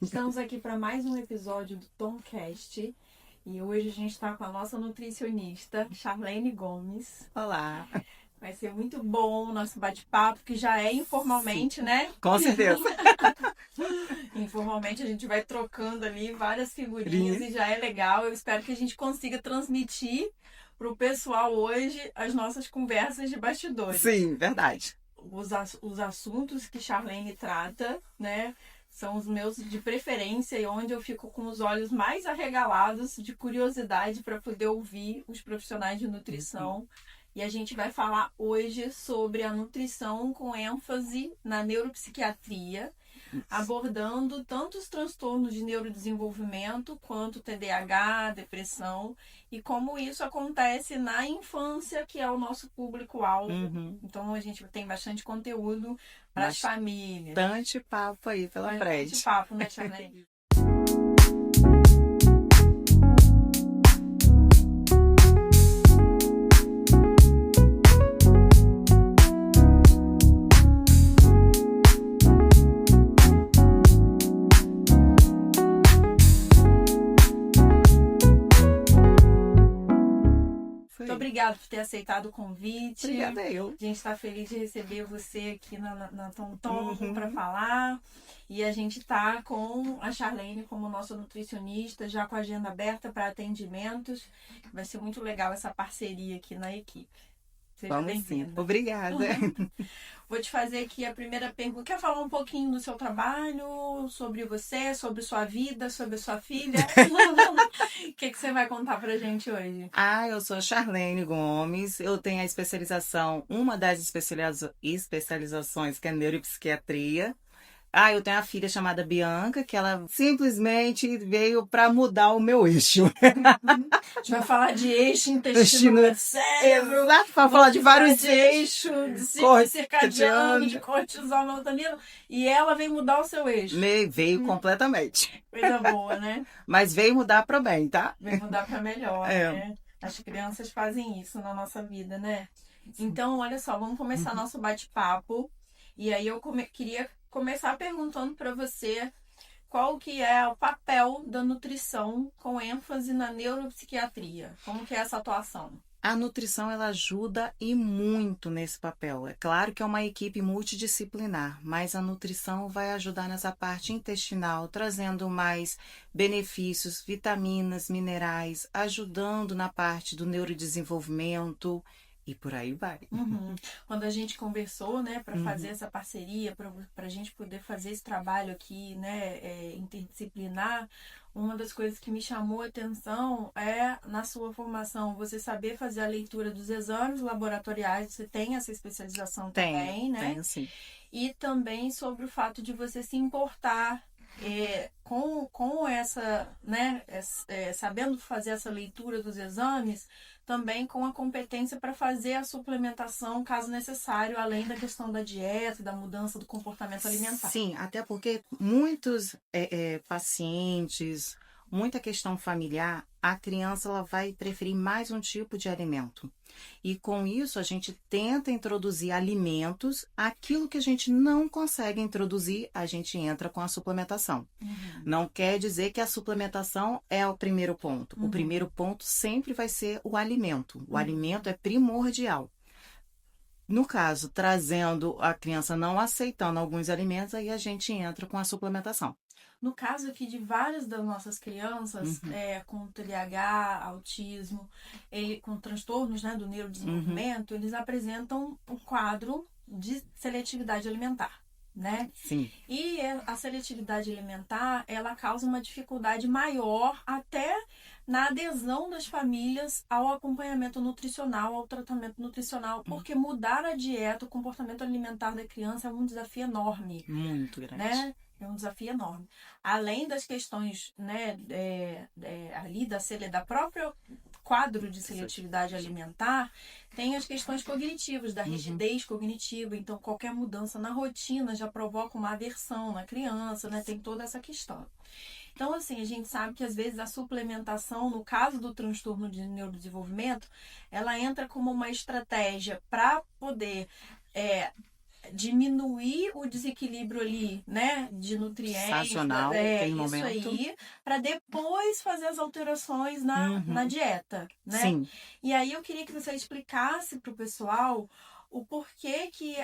Estamos aqui para mais um episódio do Tomcast e hoje a gente está com a nossa nutricionista, Charlene Gomes. Olá. Vai ser muito bom o nosso bate-papo, que já é informalmente, Sim, né? com certeza. Informalmente a gente vai trocando ali várias figurinhas e já é legal. Eu espero que a gente consiga transmitir para o pessoal hoje as nossas conversas de bastidores. Sim, verdade. Os assuntos que Charlene trata, né? São os meus de preferência e onde eu fico com os olhos mais arregalados de curiosidade para poder ouvir os profissionais de nutrição. E a gente vai falar hoje sobre a nutrição com ênfase na neuropsiquiatria, abordando tanto os transtornos de neurodesenvolvimento quanto TDAH, depressão, e como isso acontece na infância, que é o nosso público-alvo. Então a gente tem bastante conteúdo para as famílias. Bastante papo aí pela frente. Bastante papo, né, Charlene? Muito obrigada por ter aceitado o convite. Obrigada eu. A gente está feliz de receber você aqui na Tom para falar. E a gente está com a Charlene como nossa nutricionista, já com a agenda aberta para atendimentos. Vai ser muito legal essa parceria aqui na equipe. Seja bem-vinda. Obrigada. Vou te fazer aqui a primeira pergunta. Quer falar um pouquinho do seu trabalho, sobre você, sobre sua vida, sobre sua filha? O que você vai contar pra gente hoje? Eu sou a Charlene Gomes. Eu tenho a especialização, uma das especializações que é neuropsiquiatria. Eu tenho uma filha chamada Bianca, que ela simplesmente veio para mudar o meu eixo. A gente vai falar de eixo, intestino, cérebro, para falar de vários eixos, de ciclo circadiano, de cortisol, melatonina, e ela veio mudar o seu eixo. Veio completamente. Coisa boa, né? Mas veio mudar para bem, tá? Veio mudar para melhor, né? As crianças fazem isso na nossa vida, né? Então, olha só, vamos começar nosso bate-papo. E aí eu queria começar perguntando para você qual que é o papel da nutrição com ênfase na neuropsiquiatria. Como que é essa atuação? A nutrição, ela ajuda e muito nesse papel. É claro que é uma equipe multidisciplinar, mas a nutrição vai ajudar nessa parte intestinal, trazendo mais benefícios, vitaminas, minerais, ajudando na parte do neurodesenvolvimento. E por aí vai. Quando a gente conversou, né, para fazer essa parceria, para a gente poder fazer esse trabalho aqui, né, interdisciplinar, uma das coisas que me chamou a atenção é, na sua formação, você saber fazer a leitura dos exames laboratoriais, você tem essa especialização também, né? Tenho, sim. E também sobre o fato de você se importar com essa, né, sabendo fazer essa leitura dos exames, também com a competência para fazer a suplementação, caso necessário, além da questão da dieta, da mudança do comportamento alimentar. Sim, até porque muitos pacientes, muita questão familiar, a criança ela vai preferir mais um tipo de alimento. E com isso a gente tenta introduzir alimentos, aquilo que a gente não consegue introduzir, a gente entra com a suplementação. Não quer dizer que a suplementação é o primeiro ponto. O primeiro ponto sempre vai ser o alimento. O alimento é primordial. No caso, trazendo a criança não aceitando alguns alimentos, aí a gente entra com a suplementação. No caso aqui de várias das nossas crianças, com TDAH, autismo, com transtornos, né, do neurodesenvolvimento, eles apresentam um quadro de seletividade alimentar, né? Sim. E a seletividade alimentar, ela causa uma dificuldade maior até na adesão das famílias ao acompanhamento nutricional, ao tratamento nutricional, porque mudar a dieta, o comportamento alimentar da criança é um desafio enorme. Muito grande. Né? É um desafio enorme. Além das questões, né, ali da própria quadro de seletividade alimentar, tem as questões cognitivas, da rigidez cognitiva. Então, qualquer mudança na rotina já provoca uma aversão na criança, né? Tem toda essa questão. Então, assim, a gente sabe que às vezes a suplementação, no caso do transtorno de neurodesenvolvimento, ela entra como uma estratégia para poder diminuir o desequilíbrio ali, né, de nutrientes, Estacional, tem isso momento. aí, para depois fazer as alterações na dieta, né? Sim. E aí eu queria que você explicasse para o pessoal o porquê que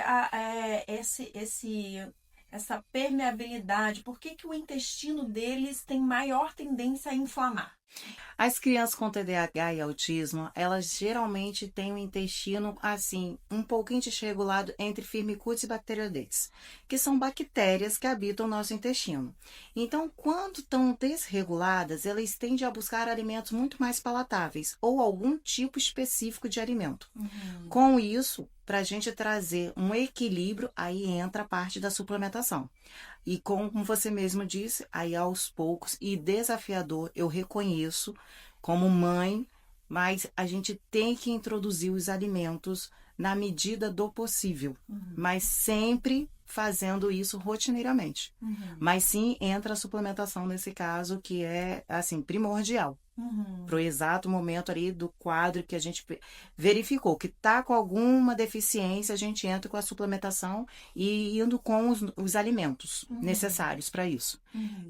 essa permeabilidade, por que o intestino deles tem maior tendência a inflamar? As crianças com TDAH e autismo, elas geralmente têm o intestino, assim, um pouquinho desregulado entre Firmicutes e Bacteroidetes, que são bactérias que habitam o nosso intestino. Então, quando estão desreguladas, elas tendem a buscar alimentos muito mais palatáveis ou algum tipo específico de alimento. Com isso, para a gente trazer um equilíbrio, aí entra a parte da suplementação. E como você mesmo disse, aí aos poucos e desafiador, eu reconheço como mãe, mas a gente tem que introduzir os alimentos na medida do possível, mas sempre fazendo isso rotineiramente. Mas sim, entra a suplementação nesse caso, que é, assim, primordial. Para o exato momento ali do quadro que a gente verificou que está com alguma deficiência, a gente entra com a suplementação e indo com os alimentos necessários para isso.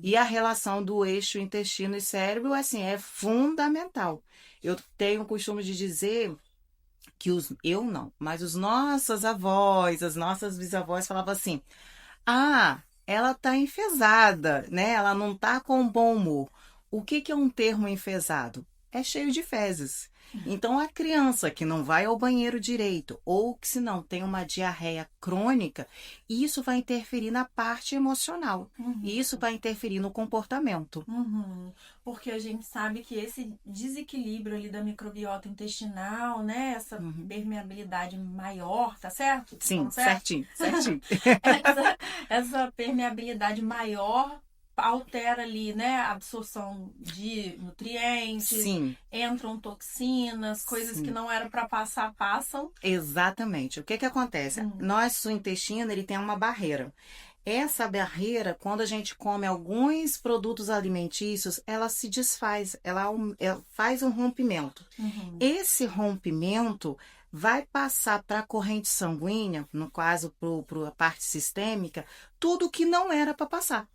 E a relação do eixo intestino e cérebro, assim, é fundamental. Eu tenho o costume de dizer que eu não, mas os nossos avós, as nossas bisavós falavam assim: ah, ela tá enfesada, né? Ela não tá com bom humor. O que é um termo enfesado? É cheio de fezes. Então, a criança que não vai ao banheiro direito, ou que se não tem uma diarreia crônica, isso vai interferir na parte emocional. E isso vai interferir no comportamento. Porque a gente sabe que esse desequilíbrio ali da microbiota intestinal, né? Essa permeabilidade maior, tá certo? Sim, certo? certinho. essa permeabilidade maior altera ali, né, a absorção de nutrientes, Sim. entram toxinas, coisas que não era para passar, passam. Exatamente. O que acontece? Nosso intestino, ele tem uma barreira. Essa barreira, quando a gente come alguns produtos alimentícios, ela se desfaz, ela faz um rompimento. Esse rompimento vai passar para a corrente sanguínea, no caso para a parte sistêmica, tudo que não era para passar.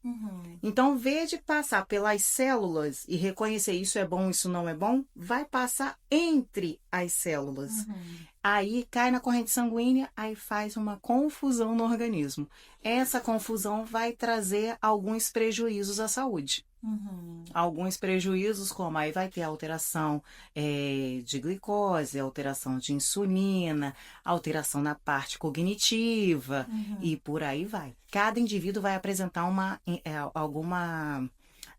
Então, em vez de passar pelas células e reconhecer isso é bom, isso não é bom, vai passar entre as células. Aí cai na corrente sanguínea, aí faz uma confusão no organismo. Essa confusão vai trazer alguns prejuízos à saúde. Alguns prejuízos, como aí vai ter alteração de glicose, alteração de insulina, alteração na parte cognitiva e por aí vai. Cada indivíduo vai apresentar alguma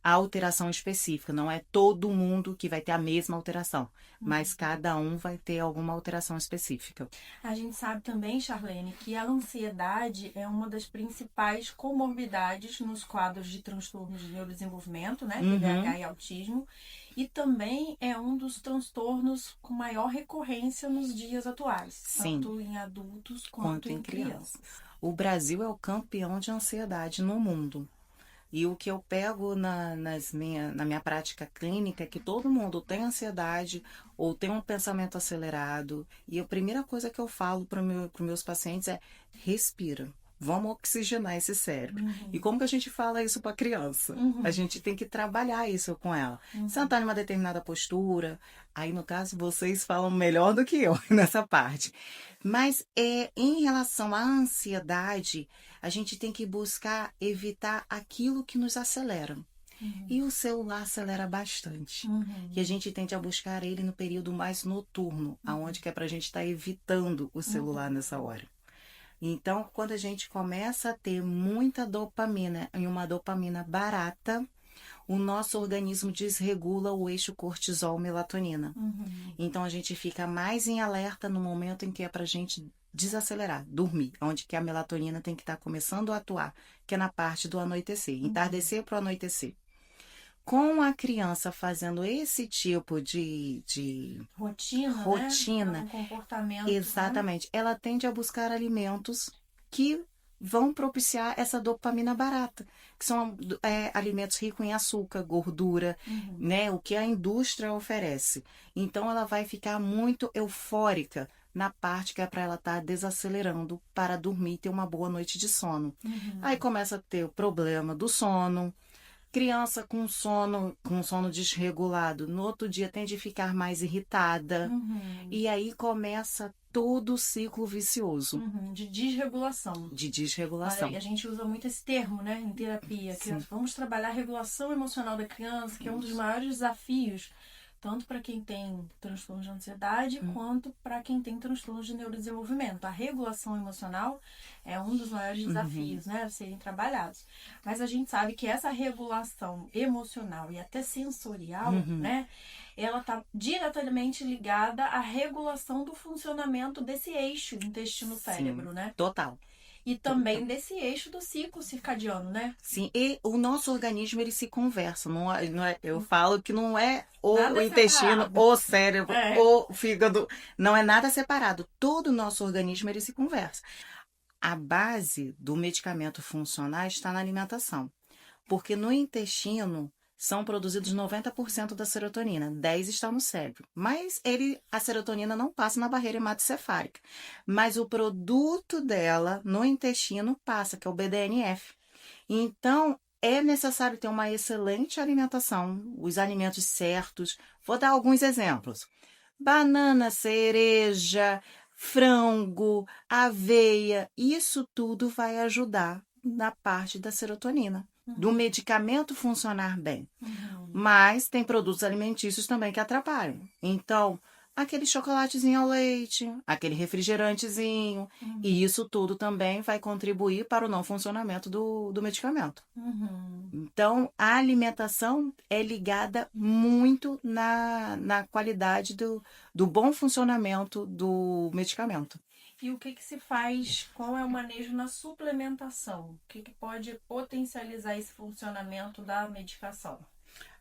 alteração específica. Não é todo mundo que vai ter a mesma alteração, mas cada um vai ter alguma alteração específica. A gente sabe também, Charlene, que a ansiedade é uma das principais comorbidades nos quadros de transtornos de neurodesenvolvimento, né? TDAH e autismo. E também é um dos transtornos com maior recorrência nos dias atuais. Sim. Tanto em adultos quanto em crianças. O Brasil é o campeão de ansiedade no mundo. E o que eu pego na minha prática clínica é que todo mundo tem ansiedade ou tem um pensamento acelerado. E a primeira coisa que eu falo para meus pacientes é: respira. Vamos oxigenar esse cérebro. E como que a gente fala isso para a criança? A gente tem que trabalhar isso com ela. Sentar em uma determinada postura. Aí, no caso, vocês falam melhor do que eu nessa parte. Mas em relação à ansiedade, a gente tem que buscar evitar aquilo que nos acelera. E o celular acelera bastante. E a gente tende a buscar ele no período mais noturno, aonde que é para a gente estar evitando o celular nessa hora. Então, quando a gente começa a ter muita dopamina e uma dopamina barata, o nosso organismo desregula o eixo cortisol-melatonina. Então, a gente fica mais em alerta no momento em que é para a gente desacelerar, dormir, onde que a melatonina tem que estar começando a atuar, que é na parte do anoitecer, entardecer para o anoitecer. Com a criança fazendo esse tipo de rotina, né? Um comportamento. Exatamente. Né? Ela tende a buscar alimentos que vão propiciar essa dopamina barata, que são alimentos ricos em açúcar, gordura, né? O que a indústria oferece. Então, ela vai ficar muito eufórica na parte que é para ela estar desacelerando para dormir e ter uma boa noite de sono. Uhum. Aí começa a ter o problema do sono. Criança com sono desregulado, no outro dia tende a ficar mais irritada. Uhum. E aí começa todo o ciclo vicioso Uhum. De desregulação. de Olha, desregulação. e a gente usa muito esse termo, né, em terapia. Que Sim. vamos trabalhar a regulação emocional da criança, que é um dos maiores desafios, tanto para quem tem transtorno de ansiedade, quanto para quem tem transtorno de neurodesenvolvimento. A regulação emocional é um dos maiores desafios, né, a serem trabalhados. Mas a gente sabe que essa regulação emocional e até sensorial, né, ela está diretamente ligada à regulação do funcionamento desse eixo intestino-cérebro, né? Total. E também desse eixo do ciclo circadiano, né? Sim, e o nosso organismo ele se conversa, eu falo que não é o Nada intestino, separado. o cérebro, É. o fígado, não é nada separado. Todo o nosso organismo ele se conversa. A base do medicamento funcionar está na alimentação, porque no intestino são produzidos 90% da serotonina, 10% está no cérebro. Mas a serotonina não passa na barreira hematocefálica. Mas o produto dela no intestino passa, que é o BDNF. Então, é necessário ter uma excelente alimentação, os alimentos certos. Vou dar alguns exemplos: banana, cereja, frango, aveia. Isso tudo vai ajudar na parte da serotonina, do medicamento funcionar bem. Mas tem produtos alimentícios também que atrapalham. Então, aquele chocolatezinho ao leite, aquele refrigerantezinho, e isso tudo também vai contribuir para o não funcionamento do medicamento. Então, a alimentação é ligada muito na qualidade do bom funcionamento do medicamento. E o que se faz, qual é o manejo na suplementação? O que pode potencializar esse funcionamento da medicação?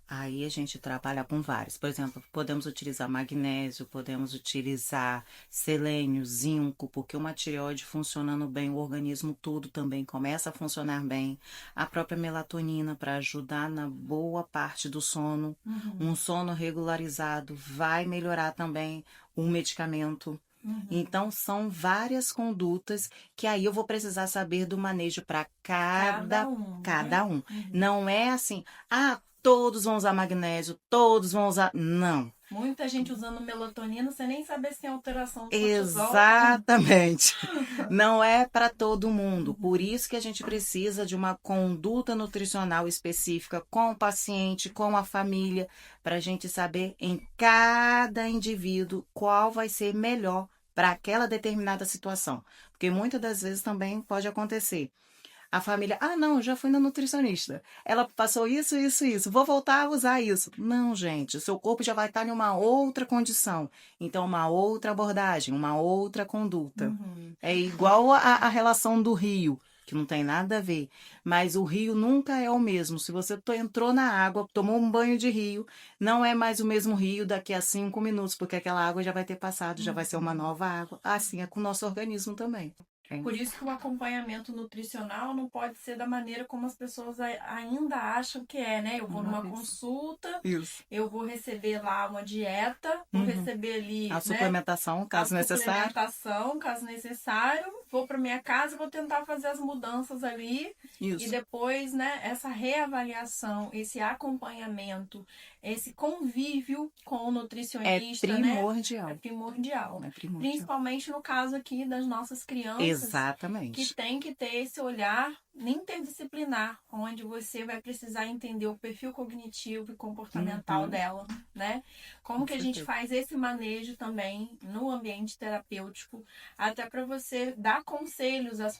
Aí a gente trabalha com vários. Por exemplo, podemos utilizar magnésio, podemos utilizar selênio, zinco, porque uma tireoide funcionando bem, o organismo todo também começa a funcionar bem. A própria melatonina para ajudar na boa parte do sono. Um sono regularizado vai melhorar também o medicamento. Então, são várias condutas que aí eu vou precisar saber do manejo para cada um. Não é assim, todos vão usar magnésio, todos vão usar. Não. Muita gente usando melatonina sem nem saber se tem alteração do cortisol. Exatamente. Não é para todo mundo. Por isso que a gente precisa de uma conduta nutricional específica com o paciente, com a família, para a gente saber em cada indivíduo qual vai ser melhor para aquela determinada situação. Porque muitas das vezes também pode acontecer. A família, não, já fui na nutricionista. Ela passou isso, isso, isso. Vou voltar a usar isso. Não, gente, o seu corpo já vai estar em uma outra condição. Então, uma outra abordagem, uma outra conduta. É igual a relação do rio, que não tem nada a ver. Mas o rio nunca é o mesmo. Se você entrou na água, tomou um banho de rio, não é mais o mesmo rio daqui a 5 minutos, porque aquela água já vai ter passado, já vai ser uma nova água. Assim é com o nosso organismo também. Por isso que o acompanhamento nutricional não pode ser da maneira como as pessoas ainda acham que é, né? Eu vou numa consulta, eu vou receber lá uma dieta, vou receber ali a suplementação, caso necessário. Caso necessário, vou para minha casa e vou tentar fazer as mudanças ali. Isso. E depois, né, essa reavaliação, esse acompanhamento, esse convívio com o nutricionista, é primordial. Né? É primordial. É primordial. Principalmente no caso aqui das nossas crianças. Exatamente. Que tem que ter esse olhar interdisciplinar, onde você vai precisar entender o perfil cognitivo e comportamental dela, né? Como que a gente faz esse manejo também no ambiente terapêutico, até para você dar conselhos às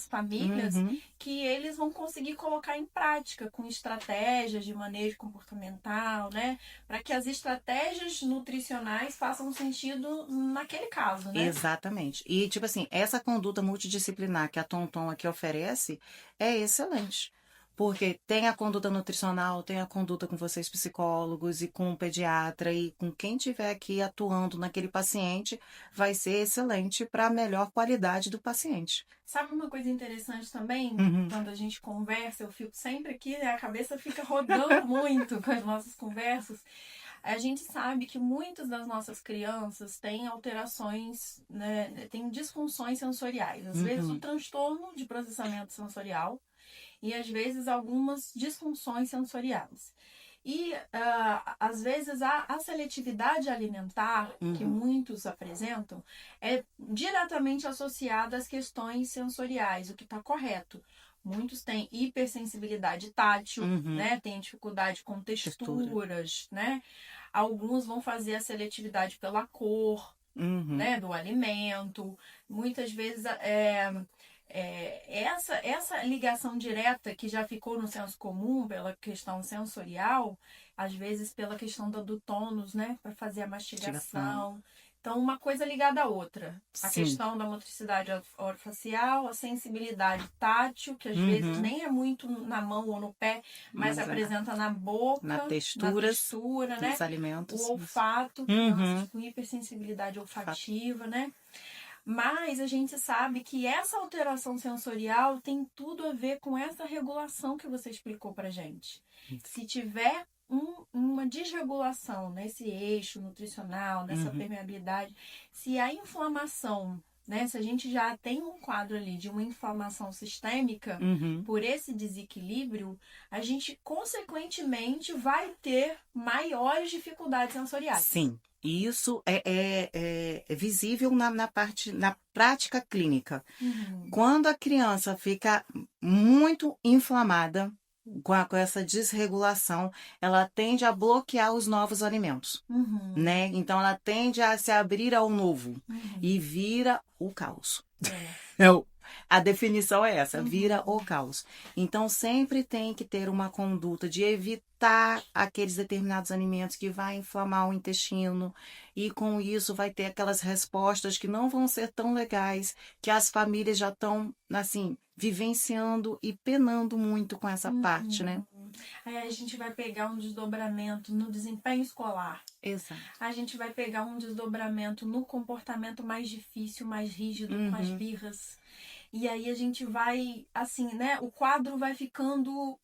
famílias que eles vão conseguir colocar em prática com estratégias de manejo comportamental, né? Para que as estratégias nutricionais façam sentido naquele caso, né? Exatamente. E, tipo assim, essa conduta multidisciplinar que a Tonton aqui oferece é excelente. Porque tem a conduta nutricional, tem a conduta com vocês psicólogos e com o pediatra e com quem estiver aqui atuando naquele paciente, vai ser excelente para a melhor qualidade do paciente. Sabe uma coisa interessante também? Quando a gente conversa, eu fico sempre aqui, a cabeça fica rodando muito com as nossas conversas. A gente sabe que muitas das nossas crianças têm alterações, né, têm disfunções sensoriais. Às vezes o transtorno de processamento sensorial e às vezes algumas disfunções sensoriais. E às vezes a seletividade alimentar, que muitos apresentam, é diretamente associada às questões sensoriais, o que está correto. Muitos têm hipersensibilidade tátil, né? Tem dificuldade com texturas, né? Alguns vão fazer a seletividade pela cor, né? Do alimento. Muitas vezes essa ligação direta que já ficou no senso comum pela questão sensorial, às vezes pela questão do tônus, né? Para fazer a mastigação. Então, uma coisa ligada à outra. A questão da motricidade orofacial, a sensibilidade tátil, que às vezes nem é muito na mão ou no pé, mas apresenta na boca, na textura, né? Dos alimentos. O olfato, crianças com hipersensibilidade olfativa, né? Mas a gente sabe que essa alteração sensorial tem tudo a ver com essa regulação que você explicou pra gente. Se tiver uma desregulação nesse eixo nutricional, nessa permeabilidade, se a inflamação, né, se a gente já tem um quadro ali de uma inflamação sistêmica, por esse desequilíbrio, a gente consequentemente vai ter maiores dificuldades sensoriais. Sim. E isso é visível na prática clínica. Quando a criança fica muito inflamada, com essa desregulação, ela tende a bloquear os novos alimentos, né? Então, ela tende a se abrir ao novo e vira o caos. A definição é essa, vira o caos. Então, sempre tem que ter uma conduta de evitar aqueles determinados alimentos que vai inflamar o intestino e com isso vai ter aquelas respostas que não vão ser tão legais, que as famílias já estão, assim, vivenciando e penando muito com essa parte, né? Aí a gente vai pegar um desdobramento no desempenho escolar. Exato. A gente vai pegar um desdobramento no comportamento mais difícil, mais rígido, com as birras. E aí a gente vai, assim, né? O quadro vai ficando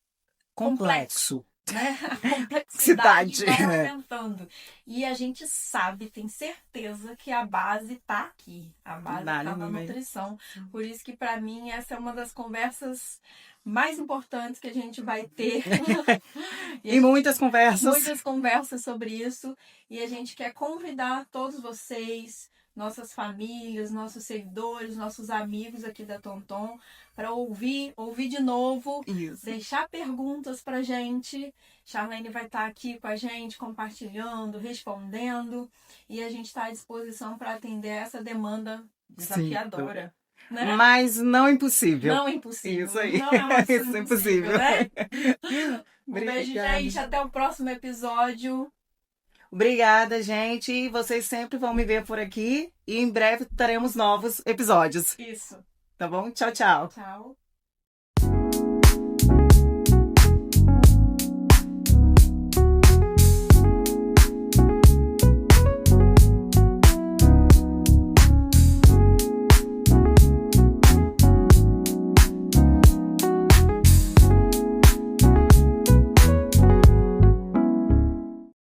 complexo. Né? A complexidade vai aumentando. E a gente sabe, tem certeza que a base tá aqui. A base tá na nutrição. Por isso que, para mim, essa é uma das conversas mais importantes que a gente vai ter. E muitas conversas. Muitas conversas sobre isso. E a gente quer convidar todos vocês, nossas famílias, nossos seguidores, nossos amigos aqui da Tonton, para ouvir de novo, deixar perguntas pra gente. Charlene vai estar aqui com a gente, compartilhando, respondendo, e a gente está à disposição para atender essa demanda desafiadora. Né? Mas não impossível. Não impossível. Isso aí. Não é Isso impossível. Né? Um beijo, gente. Até o próximo episódio. Obrigada, gente. E vocês sempre vão me ver por aqui. E em breve teremos novos episódios. Isso. Tá bom? Tchau, tchau. Tchau.